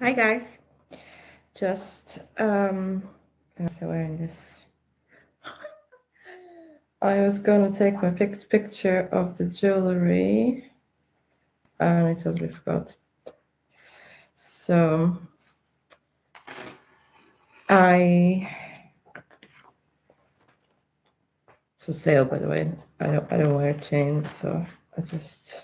Hi guys. Just I'm still wearing this. I was gonna take my picture of the jewelry and I totally forgot. So I it's for sale by the way. I don't wear chains, so I just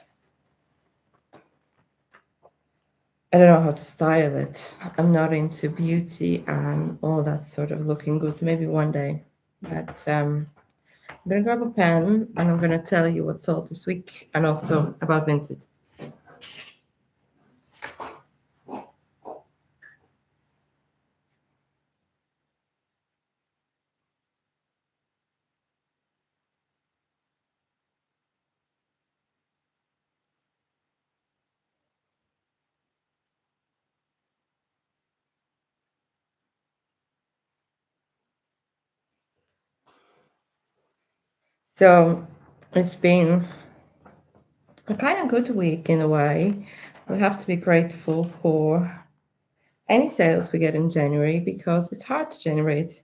I don't know how to style it. I'm not into beauty and all that sort of looking good. Maybe one day. But I'm gonna grab a pen and I'm gonna tell you what's sold this week and also about Vinted. So it's been a kind of good week in a way. We have to be grateful for any sales we get in January because it's hard to generate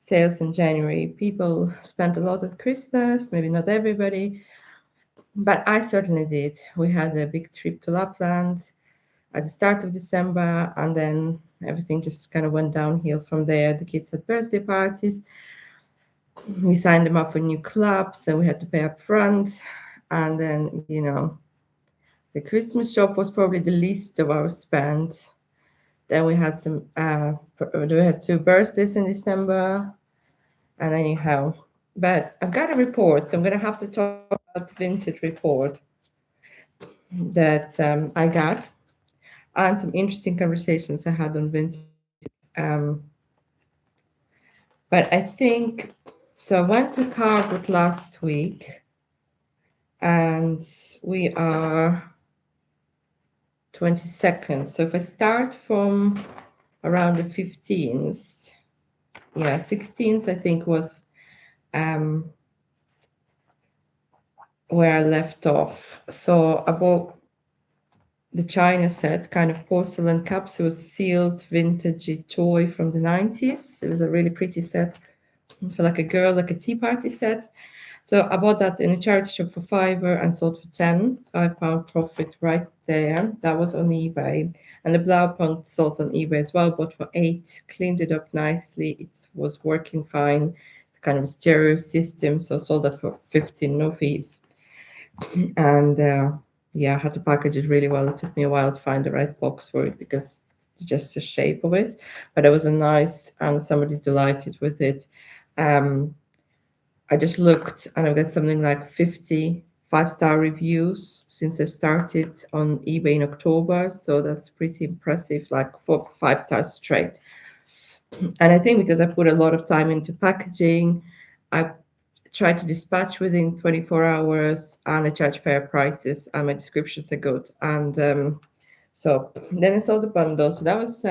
sales in January. People spend a lot at Christmas, maybe not everybody, but I certainly did. We had a big trip to Lapland at the start of December, and then everything just kind of went downhill from there. The kids had birthday parties. We signed them up for new clubs, and we had to pay up front. And then, the Christmas shop was probably the least of our spend. Then we had we had two birthdays in December, and anyhow. But I've got a report, so I'm going to have to talk about the Vinted report that I got and some interesting conversations I had on Vinted. Um, but I think so. I went to Carwood last week, and we are 22nd. So if I start from around the 15th, yeah, 16th, I think was um, where I left off. So I bought the China set, kind of porcelain cups. It was sealed vintagey toy from the 90s. It was a really pretty set for like a girl, like a tea party set. So I bought that in a charity shop for fiver and sold for 10, £5 profit right there. That was on eBay. And the Blaupunkt sold on eBay as well, bought for 8, cleaned it up nicely. It was working fine, kind of a stereo system. So sold that for 15, no fees. And yeah, I had to package it really well. It took me a while to find the right box for it because it's just the shape of it. But it was a nice, and somebody's delighted with it. Um, I just looked and I've got something like 50 5-star reviews since I started on eBay in October. So that's pretty impressive, like 5 stars straight. And I think because I put a lot of time into packaging, I try to dispatch within 24 hours and I charge fair prices and my descriptions are good. And so then I sold the bundle. So that was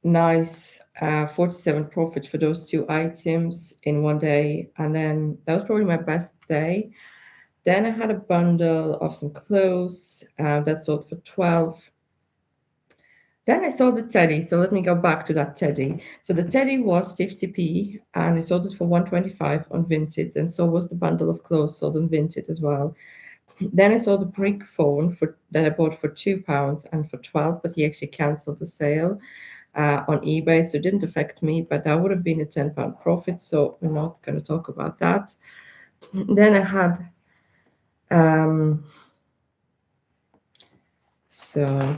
nice 47 profit for those two items in one day. And then that was probably my best day. Then I had a bundle of some clothes that sold for 12. Then I sold the teddy. So let me go back to that teddy. So the teddy was 50p and I sold it for 125 on Vinted. And so was the bundle of clothes sold on Vinted as well. Then I saw the brick phone for that I bought for £2 and for 12, but he actually cancelled the sale on eBay. So it didn't affect me, but that would have been a £10 profit. So we're not going to talk about that. Then I had so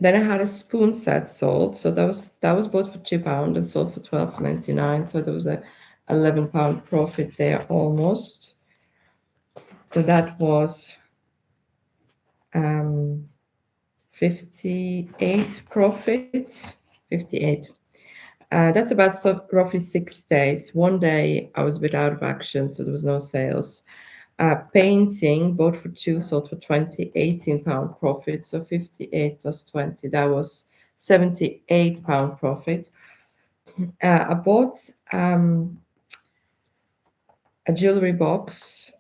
then I had a spoon set sold. So that was bought for £2 and sold for 12.99. So there was a £11 profit there almost. So that was um 58 profit. 58. That's about roughly 6 days. One day I was a bit out of action, so there was no sales. Painting, bought for 2, sold for 20, £18 profit. So 58 plus 20, that was £78 profit. I bought a jewelry box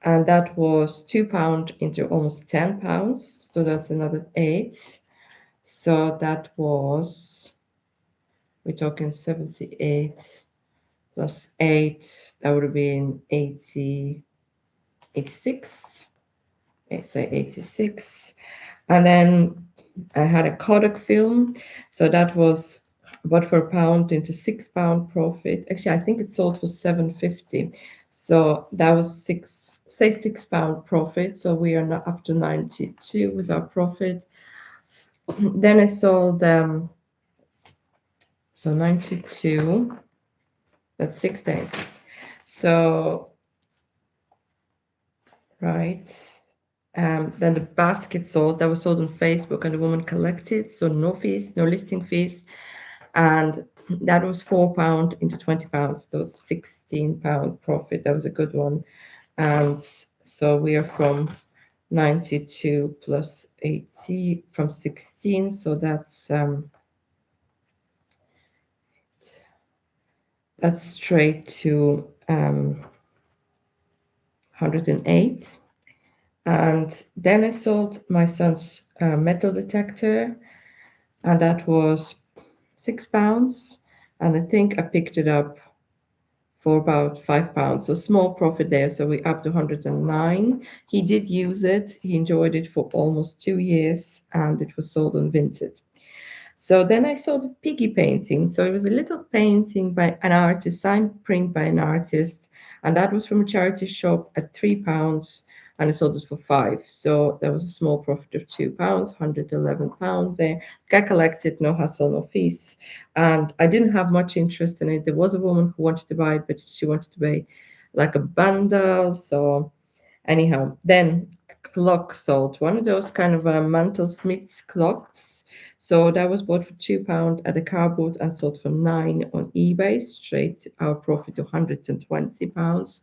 and that was £2 into almost £10. So that's another eight. So that was, we're talking 78 plus eight, that would have been 80, 86. Okay, say 86. And then I had a Kodak film. So that was bought for £1 into £6 profit. Actually, I think it sold for 7.50. So that was say £6 profit. So we are now up to 92 with our profit. Then I sold so 92, that's 6 days. So right. Then the basket sold, that was sold on Facebook and the woman collected. So no fees, no listing fees. And that was £4 into £20. That was £16 profit. That was a good one. And so we are from 92 plus 80 from 16. So that's straight to 108. And then I sold my son's metal detector, and that was £6. And I think I picked it up for about £5. So small profit there. So we up to 109. He did use it. He enjoyed it for almost 2 years, and it was sold on Vinted. So then I saw the piggy painting. So it was a little painting by an artist, signed print by an artist, and that was from a charity shop at £3, and I sold it for five. So there was a small profit of £2, £111 there. Guy collected, no hassle, no fees, and I didn't have much interest in it. There was a woman who wanted to buy it, but she wanted to buy like a bundle. So anyhow, then clock sold, one of those kind of mantle smith's clocks. So that was bought for £2 at the car booth and sold for nine on eBay, straight to our profit of £120.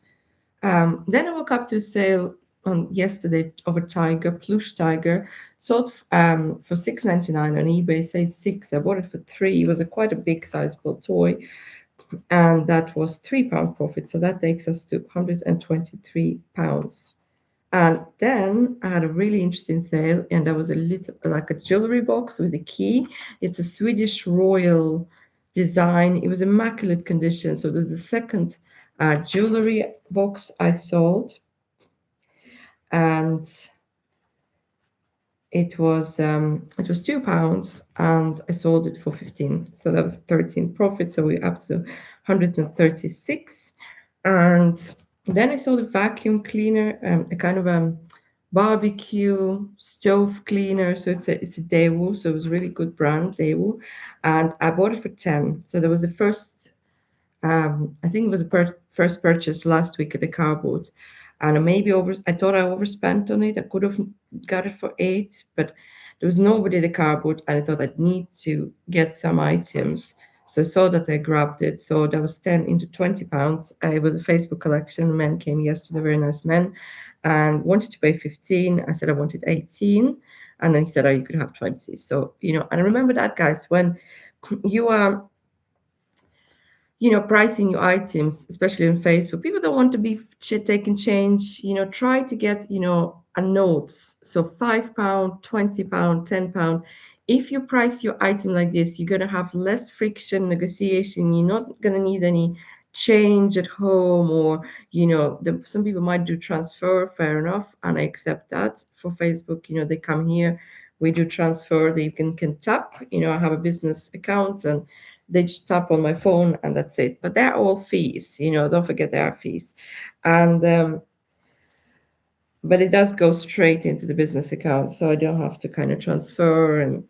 Then I woke up to a sale on yesterday of a tiger, plush tiger, sold for 6.99 on eBay. Say six, I bought it for three. It was a quite a big sizable toy, and that was £3 profit. So that takes us to £123. And then I had a really interesting sale, and there was a little like a jewelry box with a key. It's a Swedish royal design. It was immaculate condition. So there's the second jewelry box I sold, and it was £2, and I sold it for 15. So that was 13 profit. So we're up to 136. And then I sold a vacuum cleaner, a kind of barbecue stove cleaner. So it's a Daewoo. So it was a really good brand, Daewoo. And I bought it for 10. So there was the first I think it was a first purchase last week at the car booth, and I thought I overspent on it. I could have got it for eight, but there was nobody at the car booth, and I thought I'd need to get some items. So I saw that I grabbed it. So that was 10 into £20. It was a Facebook collection. Men came yesterday, very nice men, and wanted to pay 15. I said I wanted 18. And then he said, oh, you could have 20. So, and I remember that, guys, when you are pricing your items, especially on Facebook. People don't want to be taking change. Try to get, a note. So £5, £20, £10. If you price your item like this, you're going to have less friction, negotiation. You're not going to need any change at home, or, some people might do transfer, fair enough. And I accept that for Facebook. They come here, we do transfer, they can tap. I have a business account, and they just tap on my phone and that's it. But they're all fees, don't forget there are fees. And but it does go straight into the business account, so I don't have to kind of transfer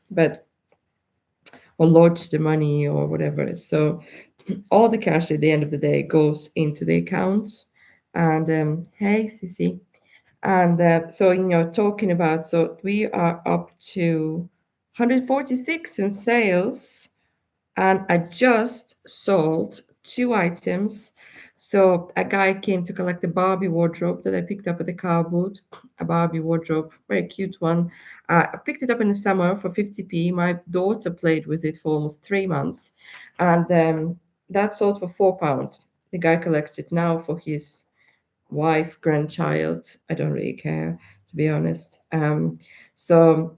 or lodge the money or whatever. So all the cash at the end of the day goes into the accounts. And hey, Sissy. And so, talking about, so we are up to 146 in sales, and I just sold two items. So a guy came to collect a Barbie wardrobe that I picked up at the car booth, a Barbie wardrobe, very cute one. I picked it up in the summer for 50p. My daughter played with it for almost 3 months, and that sold for £4. The guy collects it now for his wife, grandchild. I don't really care, to be honest. So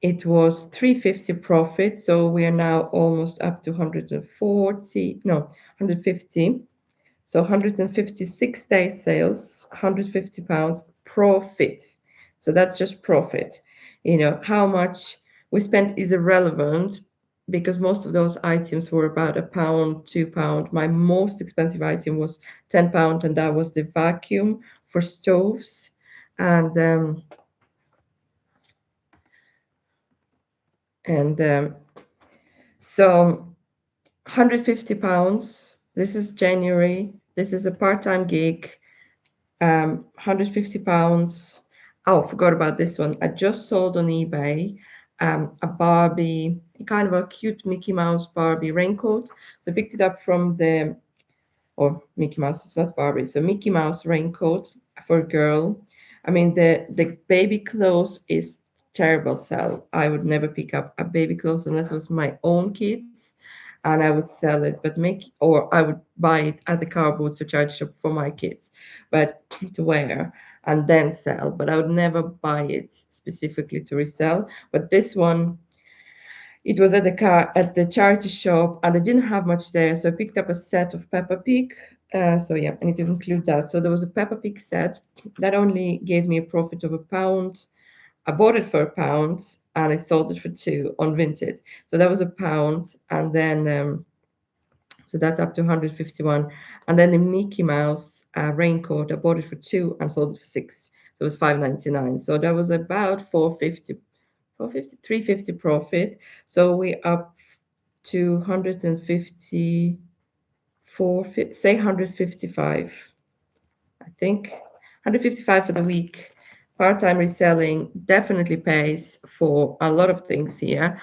it was 350 profit. So we are now almost up to 140, no, 150. So 156 days sales, 150 pounds profit. So that's just profit. How much we spent is irrelevant because most of those items were about a pound, £2. My most expensive item was £10, and that was the vacuum for stoves. And so £150. This is January. This is a part-time gig. £150. Oh, forgot about this one. I just sold on eBay a Barbie, kind of a cute Mickey Mouse Barbie raincoat. So I picked it up from the, or Mickey Mouse, it's not Barbie, it's a Mickey Mouse raincoat for a girl. I mean, the baby clothes is terrible sell. I would never pick up a baby clothes unless it was my own kids, and I would sell it, but or I would buy it at the car boots or charity shop for my kids, but to wear and then sell. But I would never buy it specifically to resell. But this one, it was at the charity shop, and I didn't have much there, so I picked up a set of Peppa Pig. So yeah, I need to include that. So there was a Peppa Pig set that only gave me a profit of £1. I bought it for £1 and I sold it for two on Vinted. So that was £1, and then so that's up to 151. And then the Mickey Mouse raincoat, I bought it for two and sold it for six. So it was 5.99. So that was about 450, 350 profit. So we're up to 154, say 155, I think. 155 for the week. Part-time reselling definitely pays for a lot of things here,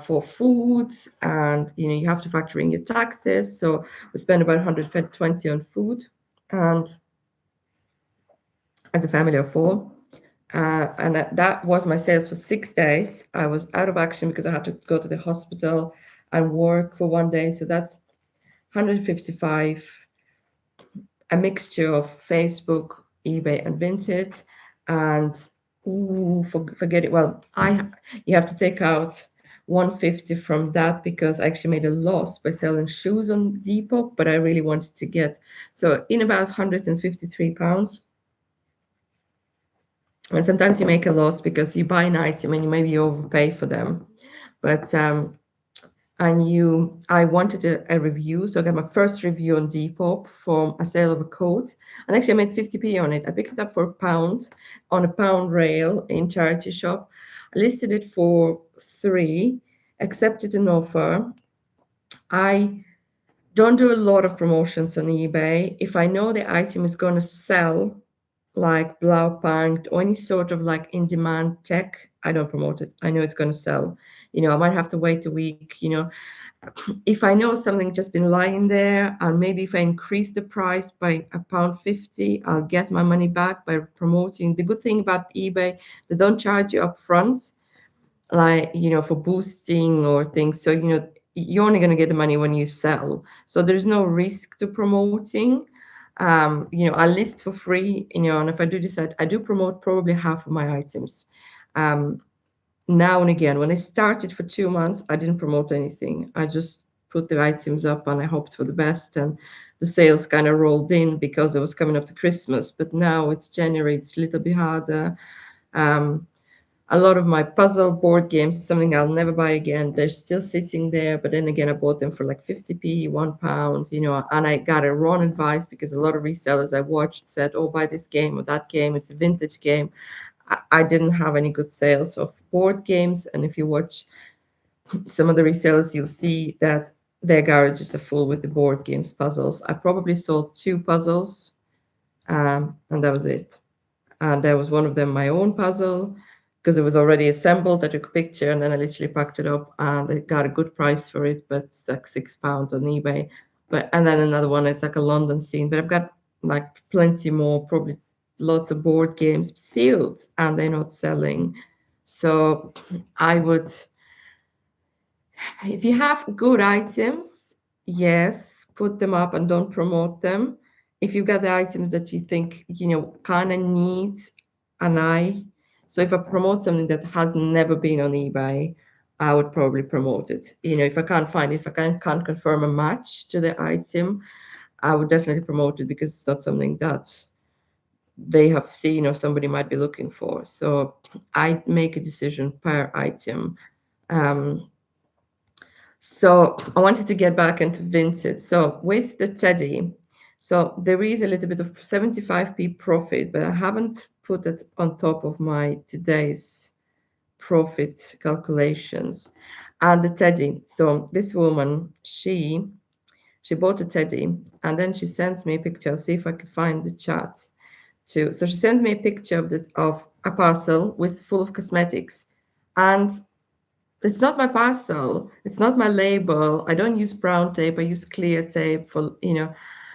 for food, and you have to factor in your taxes. So we spend about 120 on food, and as a family of four. And that was my sales for 6 days. I was out of action because I had to go to the hospital and work for one day. So that's 155, a mixture of Facebook, eBay, and Vinted. And forget it. Well, you have to take out 150 from that because I actually made a loss by selling shoes on Depop, but I really wanted to get so in about £153. And sometimes you make a loss because you buy an item and you maybe overpay for them. But I wanted a review, so I got my first review on Depop from a sale of a coat, and actually I made 50p on it. I picked it up for £1 on a pound rail in charity shop. I listed it for 3, accepted an offer. I don't do a lot of promotions on eBay. If I know the item is going to sell, like Blaupunkt or any sort of like in-demand tech, I don't promote it. I know it's going to sell. I might have to wait a week. If I know something just been lying there, and maybe if I increase the price by £1.50, I'll get my money back by promoting. The good thing about eBay, they don't charge you up front, like for boosting or things. So you're only going to get the money when you sell, so there's no risk to promoting. I list for free, and if I do decide, I do promote probably half of my items. um, Now and again, when I started for 2 months, I didn't promote anything. I just put the items up and I hoped for the best, and the sales kind of rolled in because it was coming up to Christmas. But now it's January, it's a little bit harder. um, a lot of my puzzle board games, something I'll never buy again, they're still sitting there. But then again, I bought them for like 50p, £1, and I got a wrong advice because a lot of resellers I watched said, oh, buy this game or that game, it's a vintage game. I didn't have any good sales of board games. And if you watch some of the resellers, you'll see that their garages are full with the board games, puzzles. I probably sold 2 puzzles, and that was it. And there was one of them my own puzzle because it was already assembled. I took a picture and then I literally packed it up and I got a good price for it, but it's like £6 on eBay. And then another one, it's like a London scene. But I've got like plenty more, probably lots of board games sealed and they're not selling. So I would, if you have good items, yes, put them up and don't promote them. if you've got the items that you think, kind of need an eye. So if I promote something that has never been on eBay, I would probably promote it. If I can't find it, if I can't confirm a match to the item, I would definitely promote it because it's not something that they have seen or somebody might be looking for. So I make a decision per item. Um, so I wanted to get back into Vinted. So with the Teddy, so there is a little bit of 75p profit, but I haven't put it on top of my today's profit calculations. And the Teddy, so this woman, she bought a Teddy and then she sends me a picture. I'll see if I can find the chat too. So she sends me a picture of a parcel with full of cosmetics. And it's not my parcel. It's not my label. I don't use brown tape. I use clear tape for.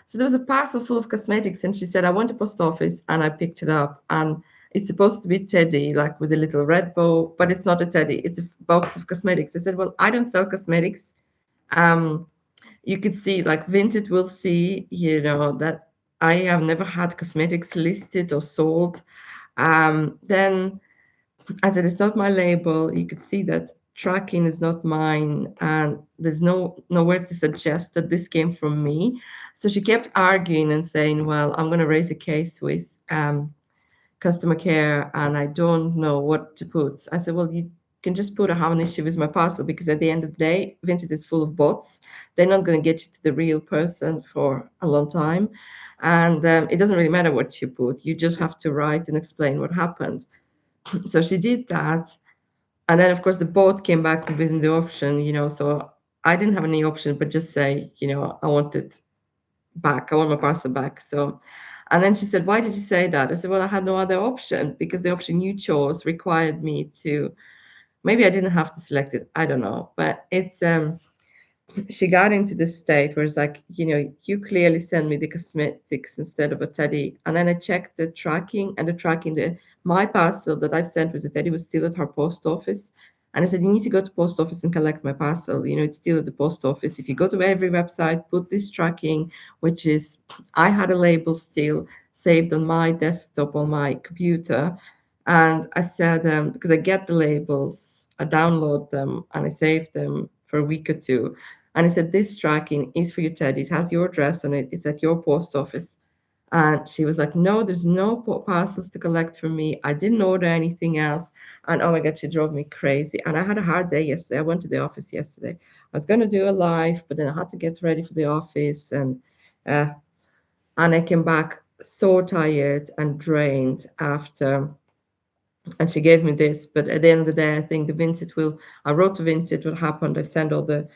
So there was a parcel full of cosmetics, and she said, I want a post office, and I picked it up. And it's supposed to be teddy, like with a little red bow, but it's not a teddy. It's a box of cosmetics. I said, well, I don't sell cosmetics. Um, you could see, like Vinted will see, that I have never had cosmetics listed or sold. Then I said, it's not my label. You could see that tracking is not mine, and there's nowhere to suggest that this came from me. So she kept arguing and saying, well, I'm going to raise a case with customer care, and I don't know what to put. I said, well, you can just put I have an issue with my parcel, because at the end of the day, Vinted is full of bots. They're not going to get you to the real person for a long time. And it doesn't really matter what you put. You just have to write and explain what happened. So she did that. And then, of course, the bot came back within the option. So I didn't have any option but just say, I want it back. I want my parcel back. So, and then she said, why did you say that? I said, well, I had no other option because the option you chose required me to, maybe I didn't have to select it. I don't know. But she got into this state where it's like, you clearly send me the cosmetics instead of a teddy. And then I checked the tracking, and the tracking, my parcel that I've sent with the teddy was still at her post office. And I said, you need to go to post office and collect my parcel. It's still at the post office. If you go to every website, put this tracking, which is, I had a label still saved on my desktop on my computer. And I said, because I get the labels, I download them and I save them for a week or two. And I said, this tracking is for your Teddy. It has your address on it. It's at your post office. And she was like, no, there's no parcels to collect from me. I didn't order anything else. And oh my God, she drove me crazy. And I had a hard day yesterday. I went to the office yesterday. I was going to do a live, but then I had to get ready for the office. Uh, and I came back so tired and drained after. And she gave me this. But at the end of the day, I think I wrote to Vinted what happened. I sent all the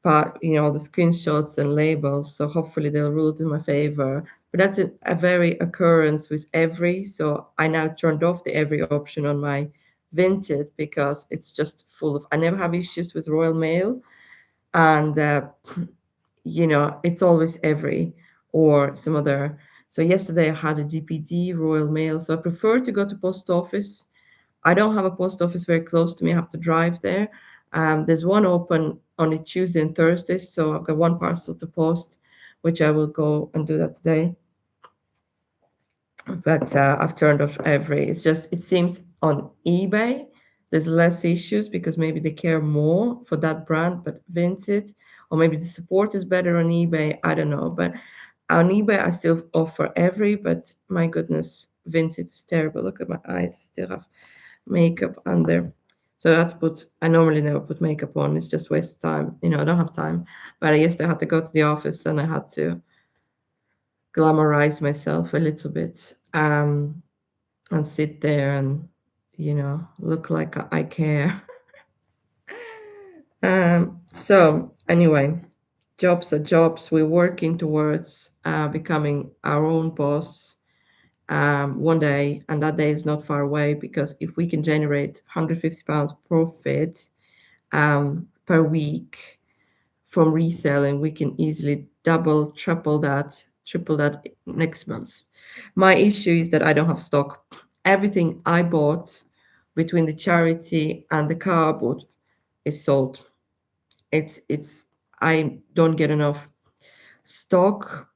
all the screenshots and labels. So hopefully they'll rule it in my favor. But that's a very occurrence with every. So I now turned off the every option on my Vinted because it's just full of. I never have issues with Royal Mail, and it's always every or some other. So yesterday I had a DPD Royal Mail. So I prefer to go to post office. I don't have a post office very close to me. I have to drive there. There's one open on a Tuesday and Thursday, so I've got one parcel to post, which I will go and do that today. But I've turned off every. It's just it seems on eBay there's less issues because maybe they care more for that brand, but Vinted or maybe the support is better on eBay. I don't know, but on eBay I still offer every. But my goodness, Vinted is terrible. Look at my eyes. I still have makeup under. So I normally never put makeup on. It's just waste time. I don't have time. But I used to have to go to the office and I had to glamorize myself a little bit and sit there and, look like I care. So anyway, jobs are jobs. We're working towards becoming our own boss one day, and that day is not far away because if we can generate £150 profit per week from reselling, we can easily double, triple that next month. My issue is that I don't have stock. Everything I bought between the charity and the car I bought is sold. It's I don't get enough stock,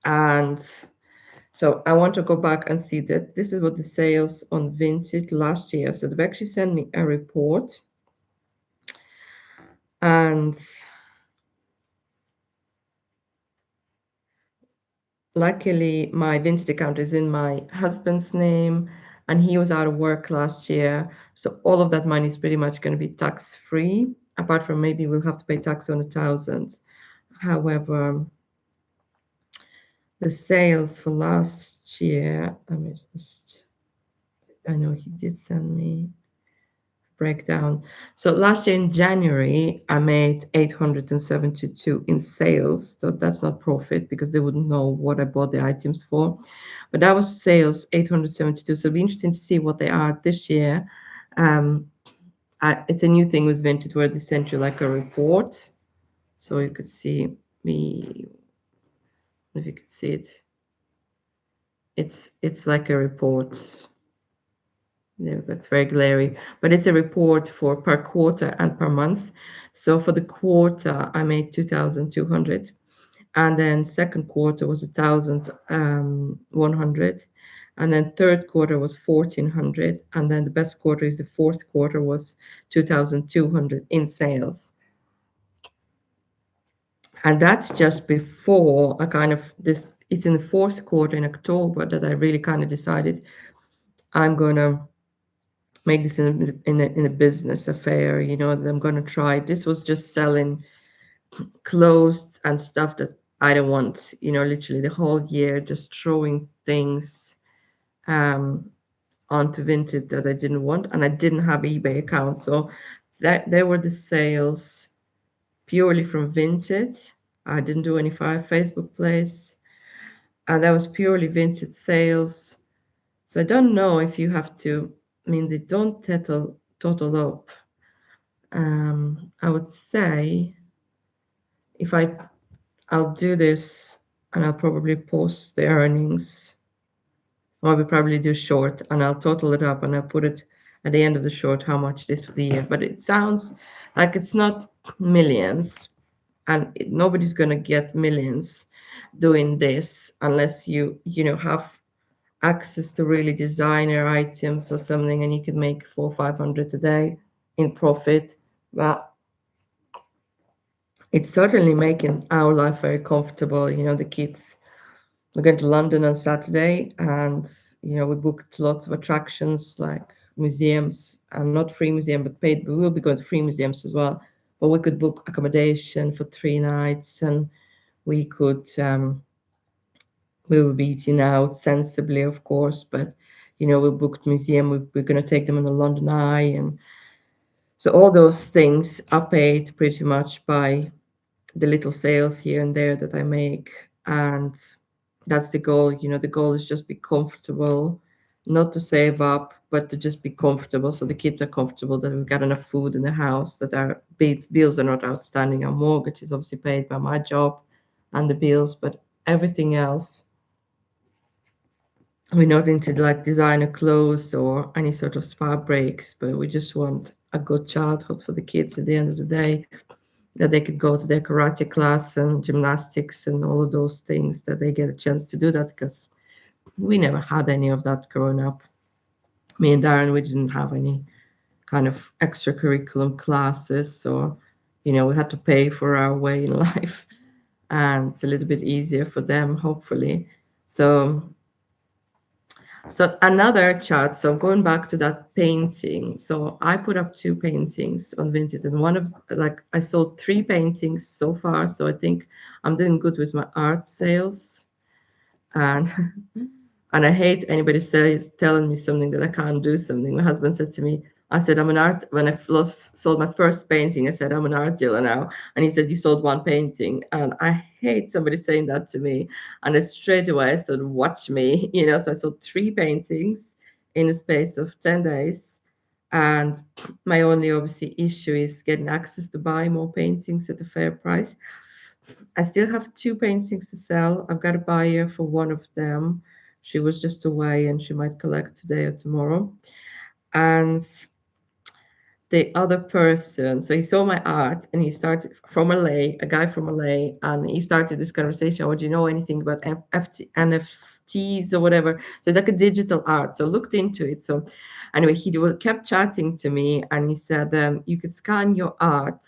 and So I want to go back and see that this is what the sales on Vinted last year. So they've actually sent me a report, and luckily my Vinted account is in my husband's name, and he was out of work last year. So all of that money is pretty much going to be tax free, apart from maybe we'll have to pay tax on 1,000. However, the sales for last year, let me just, I know he did send me breakdown. So last year in January, I made 872 in sales. So that's not profit because they wouldn't know what I bought the items for. But that was sales, 872. So it'll be interesting to see what they are this year. Um, it's a new thing with Vinted where they sent you like a report. So you could see me, if you could see it. It's like a report. Yeah, that's very glary, but it's a report for per quarter and per month. So for the quarter, I made 2,200, and then second quarter was 1,100, and then third quarter was 1,400, and then the best quarter is the fourth quarter was 2,200 in sales, and that's just before I kind of this. It's in the fourth quarter in October that I really kind of decided I'm gonna make this in a business affair, that I'm going to try. This was just selling clothes and stuff that I don't want, literally the whole year, just throwing things um onto Vinted that I didn't want, and I didn't have eBay account. So that they were the sales purely from Vinted. I didn't do any Facebook place, and that was purely Vinted sales. So I don't know if you have to, I mean, they don't total up. I would say if I'll do this, and I'll probably post the earnings, or I will probably do short and I'll total it up and I'll put it at the end of the short how much it is for the year. But it sounds like it's not millions, and nobody's gonna get millions doing this unless have access to really designer items or something, and you could make 400-500 a day in profit. But it's certainly making our life very comfortable. The kids, we're going to London on Saturday, and we booked lots of attractions like museums, and not free museum, but paid. We will be going to free museums as well. But we could book accommodation for 3 nights, and we could we will be eating out sensibly, of course. But we booked museum. We're going to take them on the London Eye, and so all those things are paid pretty much by the little sales here and there that I make. And that's the goal. The goal is just be comfortable, not to save up, but to just be comfortable. So the kids are comfortable, that we've got enough food in the house, that our bills are not outstanding. Our mortgage is obviously paid by my job and the bills, but everything else, we're not into like designer clothes or any sort of spa breaks, but we just want a good childhood for the kids at the end of the day, that they could go to their karate class and gymnastics and all of those things, that they get a chance to do that, because we never had any of that growing up. Me and Darren, we didn't have any kind of extracurriculum classes, or we had to pay for our way in life, and it's a little bit easier for them, hopefully. So another chat. So going back to that painting. So I put up 2 paintings on Vinted, and one of, like, I sold 3 paintings so far. So I think I'm doing good with my art sales. And and I hate anybody telling me something that I can't do something. My husband said to me, I said, I'm an art, when I sold my first painting, I said, I'm an art dealer now. And he said, you sold 1 painting. And I hate somebody saying that to me. And then straight away I said, watch me, so I sold 3 paintings in a space of 10 days. And my only obviously issue is getting access to buy more paintings at a fair price. I still have 2 paintings to sell. I've got a buyer for one of them. She was just away and she might collect today or tomorrow. And the other person, so he saw my art and he started from LA, a guy from LA, and he started this conversation. Oh, do you know anything about NFTs or whatever. So it's like a digital art. So I looked into it. So anyway, kept chatting to me, and he said, you could scan your art.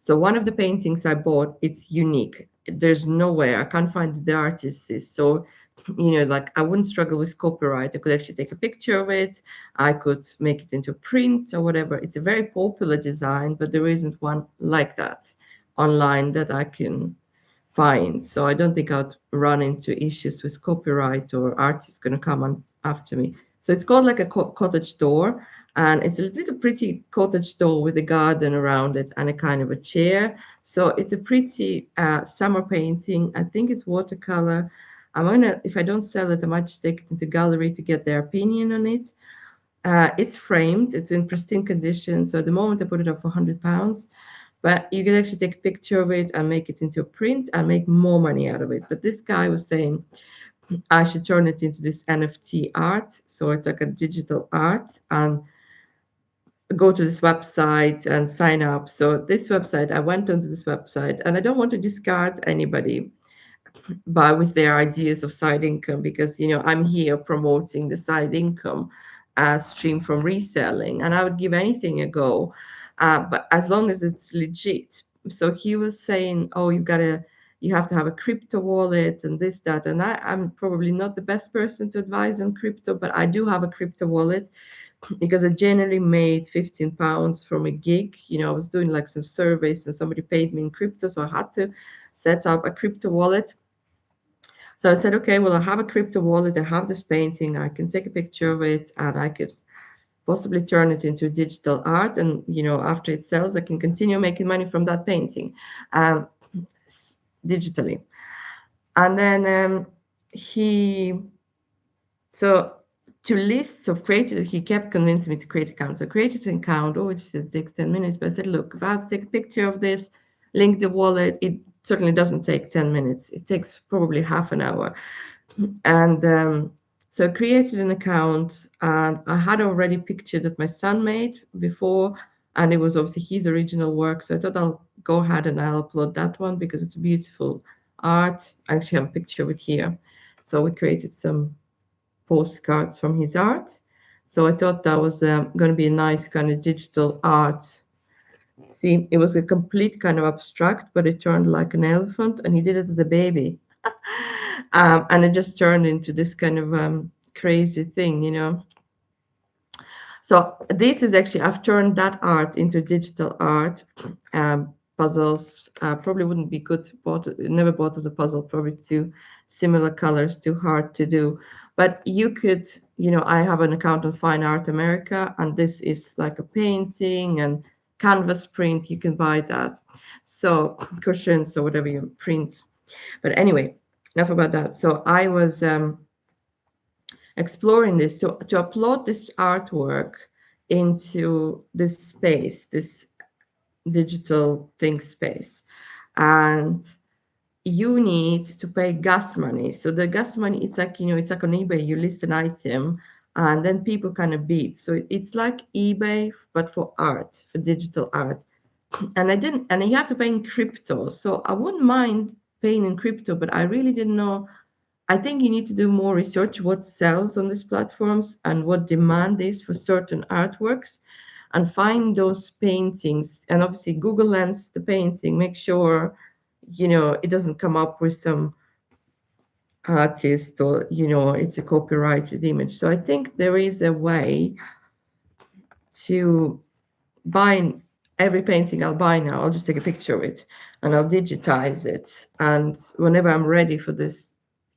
So one of the paintings I bought, it's unique. There's nowhere I can't find the artist is. So, like I wouldn't struggle with copyright. I could actually take a picture of it. I could make it into print or whatever. It's a very popular design, but there isn't one like that online that I can find. So I don't think I'd run into issues with copyright or artists going to come on after me. So it's called like a cottage door, and it's a little pretty cottage door with a garden around it and a kind of a chair. So it's a pretty summer painting. I think it's watercolor. If I don't sell it, I might just take it into gallery to get their opinion on it. It's framed, it's in pristine condition. So at the moment I put it up for £100, but you can actually take a picture of it and make it into a print and make more money out of it. But this guy was saying I should turn it into this NFT art. So it's like a digital art, and go to this website and sign up. So this website, I went onto this website, and I don't want to discard anybody but with their ideas of side income, because I'm here promoting the side income stream from reselling, and I would give anything a go, but as long as it's legit. So he was saying, oh, you have to have a crypto wallet and this that, and I'm probably not the best person to advise on crypto, but I do have a crypto wallet because I generally made £15 from a gig. I was doing like some surveys and somebody paid me in crypto, so I had to set up a crypto wallet. So I said, okay, well, I have a crypto wallet. I have this painting. I can take a picture of it, and I could possibly turn it into digital art. And, after it sells, I can continue making money from that painting um, digitally. And then he, so to list, so created, he kept convincing me to create an account. So I created an account. Oh, it just takes 10 minutes. But I said, look, if I have to take a picture of this, link the wallet, it certainly doesn't take 10 minutes. It takes probably half an hour. And so I created an account, and I had already picture that my son made before, and it was obviously his original work. So I thought I'll go ahead and I'll upload that one because it's a beautiful art. I actually have a picture of it here. So we created some postcards from his art. So I thought that was going to be a nice kind of digital art. See, it was a complete kind of abstract, but it turned like an elephant, and he did it as a baby. And it just turned into this kind of crazy thing. So this is actually, I've turned that art into digital art. Puzzles probably wouldn't be good never bought as a puzzle, probably too similar colors, too hard to do. But you could, I have an account on Fine Art America, and this is like a painting and canvas print. You can buy that. So cushions or whatever you print. But anyway, enough about that. So I was exploring this to upload this artwork into this space, this digital thing space. And you need to pay gas money. So the gas money, it's like, it's like on eBay, you list an item and then people kind of bid. So it's like eBay, but for art, for digital art. And you have to pay in crypto. So I wouldn't mind paying in crypto, but I really didn't know. I think you need to do more research what sells on these platforms and what demand is for certain artworks, and find those paintings, and obviously Google Lens the painting, make sure it doesn't come up with some artist, or it's a copyrighted image. So I think there is a way to buy every painting I'll buy now. I'll just take a picture of it and I'll digitize it. And whenever I'm ready for this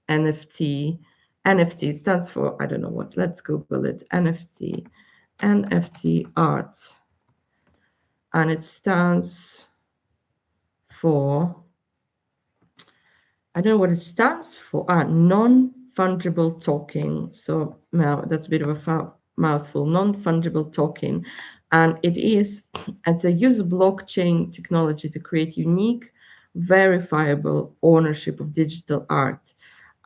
NFT, NFT stands for, I don't know what, let's Google it, NFT art. And it stands for, I don't know what it stands for, non-fungible token. So now that's a bit of a mouthful, non-fungible token. And it's a use of blockchain technology to create unique, verifiable ownership of digital art,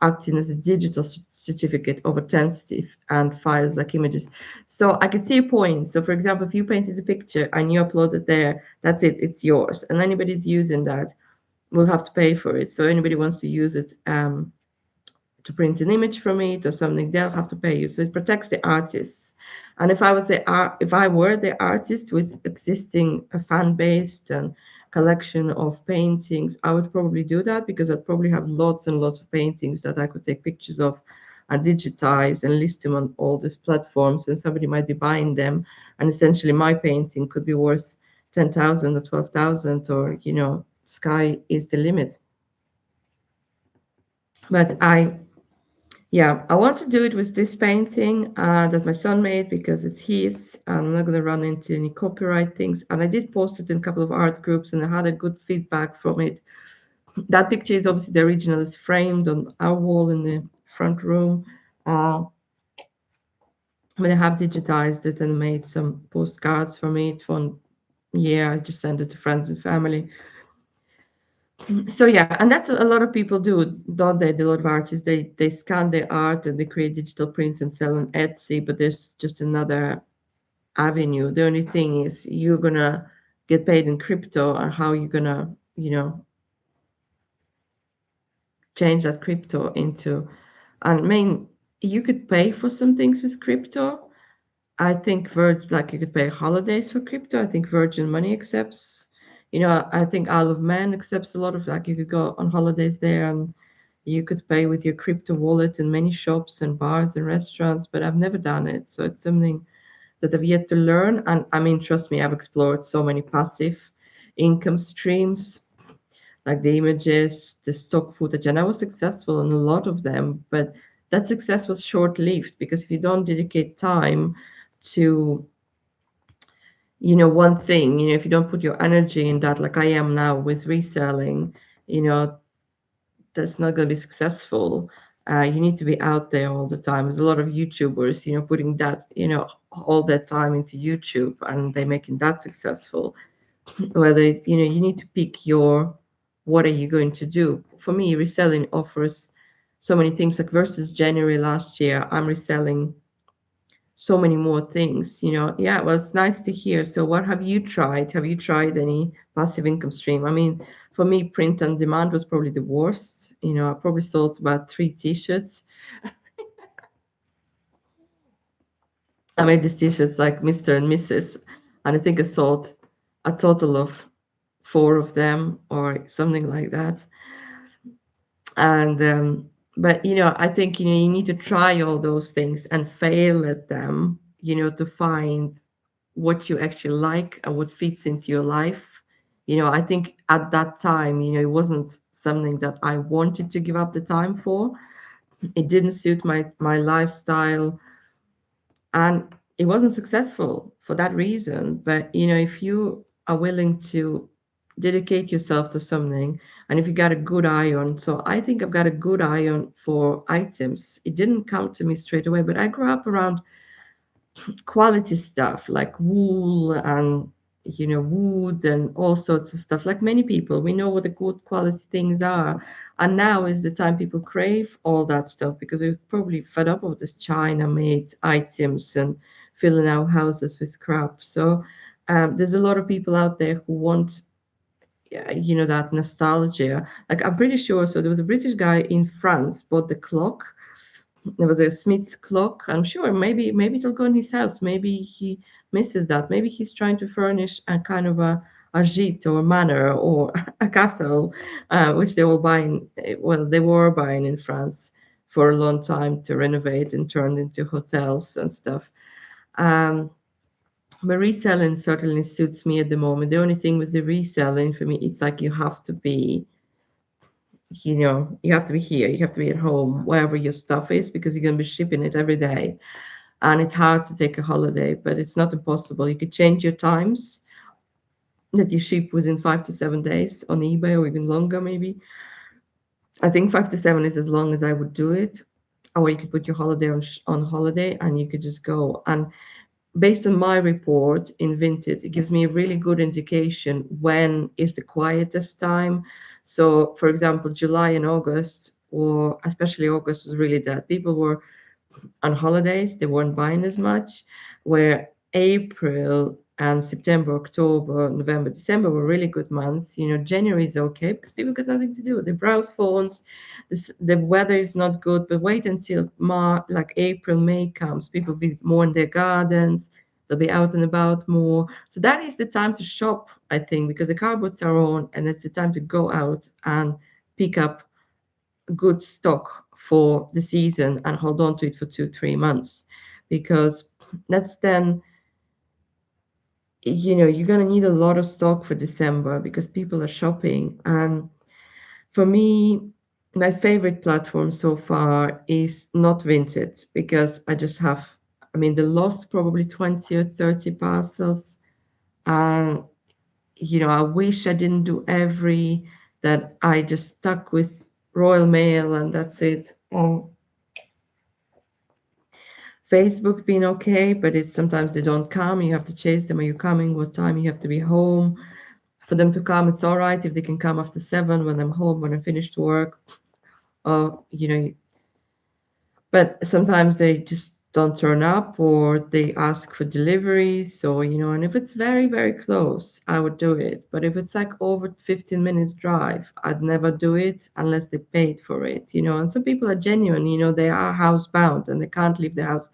acting as a digital certificate of authenticity and files like images. So I can see a point. So for example, if you painted a picture and you upload it there, that's it, it's yours. And anybody's using that will have to pay for it. So anybody wants to use it to print an image from it or something, they'll have to pay you. So it protects the artists. And if I were the artist with existing a fan base and collection of paintings, I would probably do that because I'd probably have lots and lots of paintings that I could take pictures of and digitize and list them on all these platforms, and somebody might be buying them, and essentially my painting could be worth 10,000 or 12,000, or sky is the limit. But yeah, I want to do it with this painting that my son made because it's his. I'm not going to run into any copyright things. And I did post it in a couple of art groups and I had a good feedback from it. That picture is obviously the original, is framed on our wall in the front room. Uh, but I have digitized it and made some postcards from it. Yeah, I just sent it to friends and family. So yeah, and that's a lot of people do, don't they? A lot of artists, they scan their art and they create digital prints and sell on Etsy, but there's just another avenue. The only thing is you're gonna get paid in crypto, and how you're gonna, change that crypto into. And I mean, you could pay for some things with crypto. I think like you could pay holidays for crypto. I think Virgin Money accepts. I think Isle of Man accepts a lot of, like, you could go on holidays there and you could pay with your crypto wallet in many shops and bars and restaurants, but I've never done it. So it's something that I've yet to learn. And I mean, trust me, I've explored so many passive income streams, like the images, the stock footage, and I was successful in a lot of them, but that success was short-lived because if you don't dedicate time to, one thing, if you don't put your energy in that, like I am now with reselling, you know, that's not going to be successful. You need to be out there all the time. There's a lot of YouTubers, putting that, all their time into YouTube and they're making that successful. Whether you need to pick your, what are you going to do. For me, reselling offers so many things. Like versus January last year, I'm reselling so many more things. Yeah, well, it's nice to hear. So what have you tried any passive income stream? I mean, for me, print on demand was probably the worst. I probably sold about 3 t-shirts. I made these t-shirts like Mr. and Mrs., and I think I sold a total of 4 of them or something like that. And but I think you need to try all those things and fail at them, to find what you actually like and what fits into your life. I think at that time, it wasn't something that I wanted to give up the time for. It didn't suit my lifestyle, and it wasn't successful for that reason. But if you are willing to dedicate yourself to something, and if you got a good eye on, so I think I've got a good eye on for items. It didn't come to me straight away, but I grew up around quality stuff like wool and wood and all sorts of stuff. Like many people, we know what the good quality things are, and now is the time people crave all that stuff because we're probably fed up of this China made items and filling our houses with crap. So there's a lot of people out there who want, that nostalgia. Like, I'm pretty sure, so there was a British guy in France bought the clock. There was a Smith's clock. I'm sure maybe it'll go in his house. Maybe he misses that. Maybe he's trying to furnish a kind of a gîte or a manor or a castle, which they will buy in. Well, they were buying in France for a long time to renovate and turn into hotels and stuff. Um, but reselling certainly suits me at the moment. The only thing with the reselling for me, it's like you have to be here, you have to be at home, wherever your stuff is, because you're going to be shipping it every day. And it's hard to take a holiday, but it's not impossible. You could change your times that you ship within 5 to 7 days on eBay, or even longer, maybe. I think 5 to 7 is as long as I would do it. Or you could put your holiday on holiday and you could just go. And based on my report in Vinted, it gives me a really good indication when is the quietest time. So, for example, July and August, or especially August, was really dead. People were on holidays, they weren't buying as much. Where April And September, October, November, December were really good months. January is okay because people got nothing to do. They browse phones. The weather is not good, but wait until like April, May comes. People be more in their gardens. They'll be out and about more. So that is the time to shop, I think, because the cardboards are on, and it's the time to go out and pick up good stock for the season and hold on to it for 2, 3 months, because that's then you're going to need a lot of stock for December because people are shopping. And for me, my favorite platform so far is not Vinted, because I just have, I mean, they lost probably 20 or 30 parcels. And, I wish I didn't do that I just stuck with Royal Mail and that's it. Facebook being okay, but it's sometimes they don't come. You have to chase them. Are you coming? What time? You have to be home for them to come. It's all right if they can come after 7 when I'm home, when I'm finished work. Or, but sometimes they just don't turn up or they ask for delivery. So, and if it's very, very close, I would do it. But if it's like over 15 minutes drive, I'd never do it unless they paid for it. And some people are genuine, they are housebound and they can't leave the house.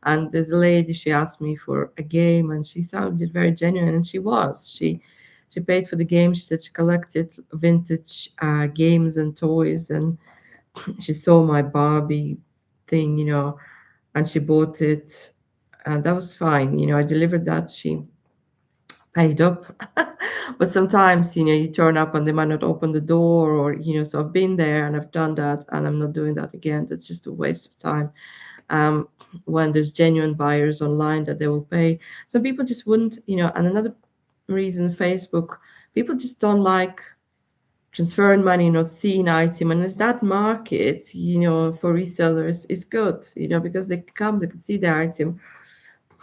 And there's a lady, she asked me for a game and she sounded very genuine, and she was. She paid for the game. She said she collected vintage games and toys, and she saw my Barbie thing, and she bought it, and that was fine. I delivered that. She paid up. But sometimes, you turn up and they might not open the door, or, so I've been there and I've done that, and I'm not doing that again. That's just a waste of time. Um, when there's genuine buyers online that they will pay. Some people just wouldn't, and another reason, Facebook, people just don't like transferring money, not seeing item. And as that market, for resellers is good, because they come, they can see the item,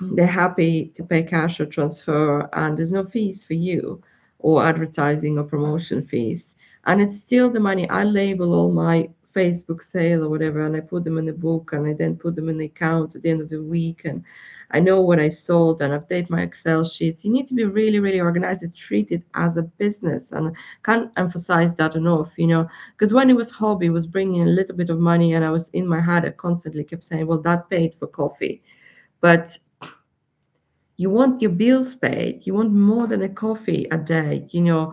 they're happy to pay cash or transfer, and there's no fees for you or advertising or promotion fees. And it's still the money. I label all my Facebook sale or whatever, and I put them in the book, and I then put them in the account at the end of the week. And I know what I sold and update my Excel sheets. You need to be really, really organized and treat it as a business. And I can't emphasize that enough, because when it was hobby, it was bringing a little bit of money, and I was in my head, I constantly kept saying, well, that paid for coffee. But you want your bills paid. You want more than a coffee a day. You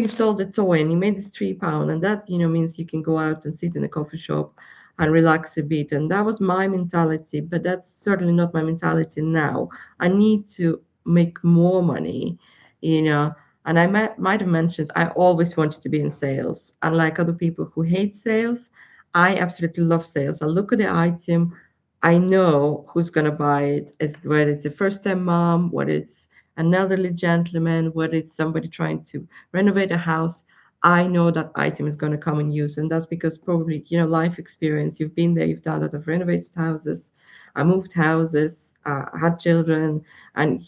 sold a toy and you made this £3, and that means you can go out and sit in a coffee shop and relax a bit. And that was my mentality, but that's certainly not my mentality now. I need to make more money, you know. And I might have mentioned I always wanted to be in sales. Unlike other people who hate sales, I absolutely love sales. I look at the item, I know who's going to buy it, whether it's a first time mom, whether it's an elderly gentleman, whether it's somebody trying to renovate a house. I know that item is going to come in use. And that's because probably, life experience. You've been there, you've done that. I've renovated houses, I moved houses, I had children, and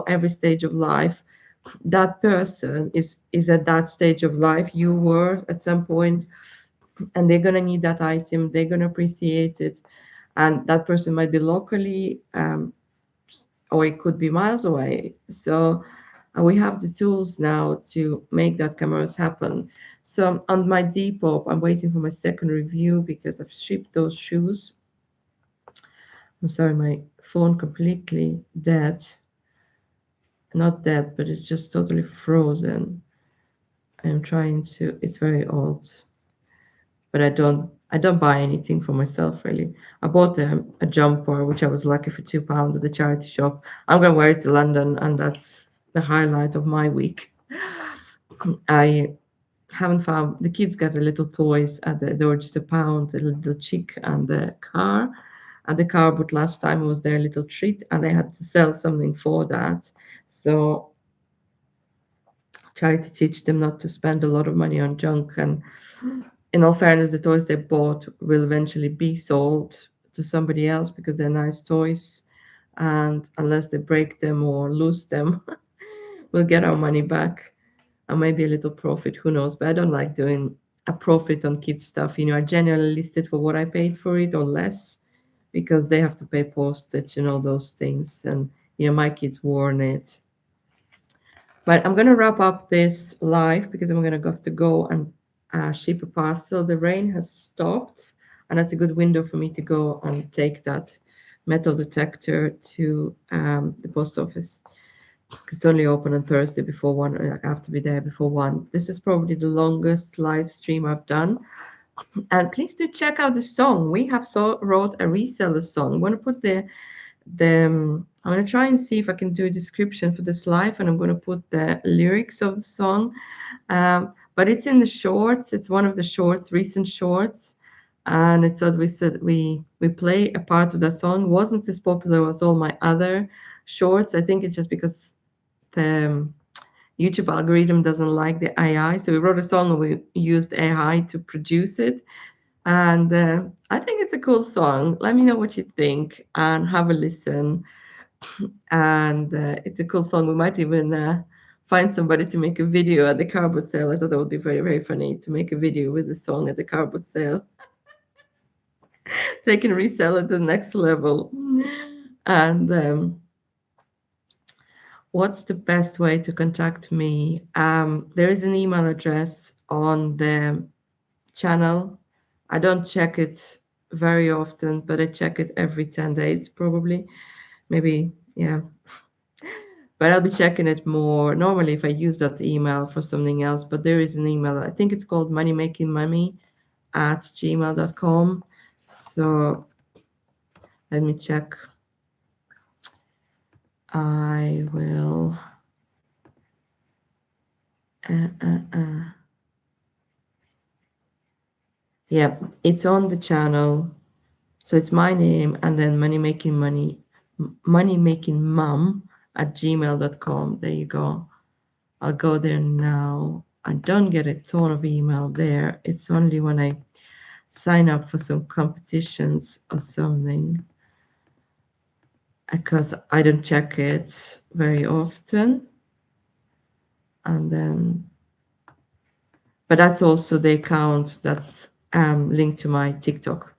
every stage of life. That person is at that stage of life you were at some point, and they're going to need that item, they're going to appreciate it, and that person might be locally, or it could be miles away. So we have the tools now to make that commerce happen. So on my Depop, I'm waiting for my second review because I've shipped those shoes. I'm sorry, my phone completely dead. Not dead, but it's just totally frozen. I'm trying to, it's very old, but I don't buy anything for myself really. I bought a jumper which I was lucky for £2 at the charity shop. I'm gonna wear it to London, and that's the highlight of my week. I haven't found, the kids got the little toys at they were just £1, a little chick and the car. And the car, but last time it was their little treat, and they had to sell something for that. So try to teach them not to spend a lot of money on junk. And in all fairness, the toys they bought will eventually be sold to somebody else because they're nice toys. And unless they break them or lose them, we'll get our money back and maybe a little profit. Who knows? But I don't like doing a profit on kids' stuff. I generally list it for what I paid for it or less because they have to pay postage and all those things. And, my kids worn it. But I'm gonna wrap up this live because I'm gonna have to go and ship a parcel. The rain has stopped, and that's a good window for me to go and take that metal detector to the post office because it's only open on Thursday before one. I have to be there before one. This is probably the longest live stream I've done. And please do check out the song. We have wrote a reseller song. I'm gonna put I'm gonna try and see if I can do a description for this live, and I'm gonna put the lyrics of the song. But it's in the shorts. It's one of the shorts, recent shorts, and it's what we said we play a part of that song. It wasn't as popular as all my other shorts. I think it's just because the YouTube algorithm doesn't like the AI. So we wrote a song and we used AI to produce it. And I think it's a cool song. Let me know what you think and have a listen. And it's a cool song. We might even find somebody to make a video at the car boot sale. I thought that would be very, very funny to make a video with the song at the car boot sale, taking resell at the next level. And what's the best way to contact me? There is an email address on the channel. I don't check it very often, but I check it every 10 days, probably. Maybe, yeah. But I'll be checking it more normally if I use that email for something else. But there is an email, I think it's called moneymakingmummy@gmail.com. So let me check. I will. Uh, uh, uh. Yeah, it's on the channel. So it's my name and then money making mum at gmail.com. There you go. I'll go there now. I don't get a ton of email there. It's only when I sign up for some competitions or something because I don't check it very often. And then, but that's also the account that's linked to my TikTok.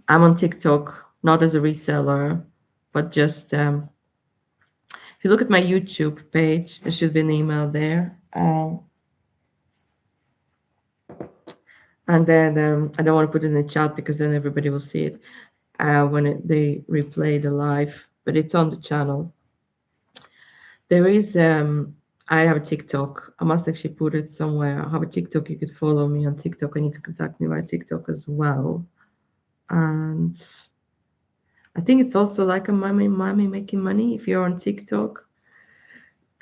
I'm on TikTok, not as a reseller, but just if you look at my YouTube page, there should be an email there. And then I don't want to put it in the chat because then everybody will see it when they replay the live, but it's on the channel. There is, I have a TikTok. I must actually put it somewhere. I have a TikTok. You could follow me on TikTok and you can contact me via TikTok as well. And I think it's also like a mommy making money if you're on TikTok.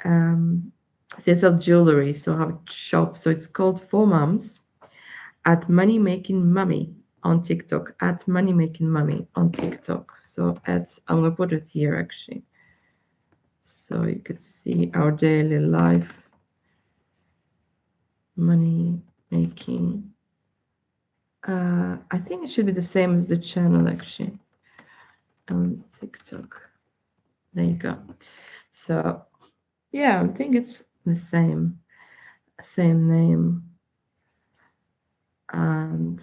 They sell jewelry, so I have a shop. So it's called For Moms at Money Making Mummy on TikTok, at Money Making Mummy on TikTok. So I'm gonna put it here actually, so you could see our daily life. Money making. I think it should be the same as the channel actually on TikTok. There you go. So yeah, I think it's the same name, and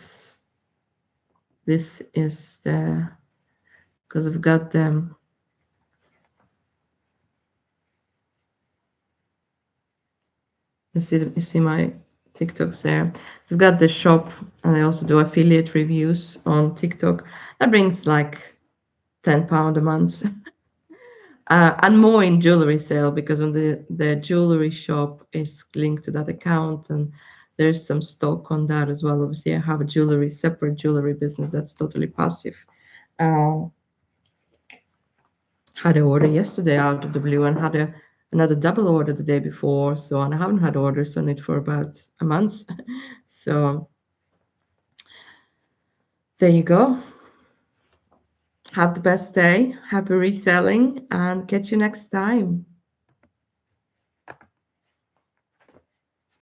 this is the because I've got them. You see my TikToks there. So I've got the shop, and I also do affiliate reviews on TikTok. That brings like £10 a month, and more in jewelry sale because on the jewelry shop is linked to that account, and there's some stock on that as well. Obviously, I have a separate jewelry business that's totally passive. Uh, had an order yesterday out of the blue and had another double order the day before. So, and I haven't had orders on it for about a month. So there you go. Have the best day. Happy reselling and catch you next time.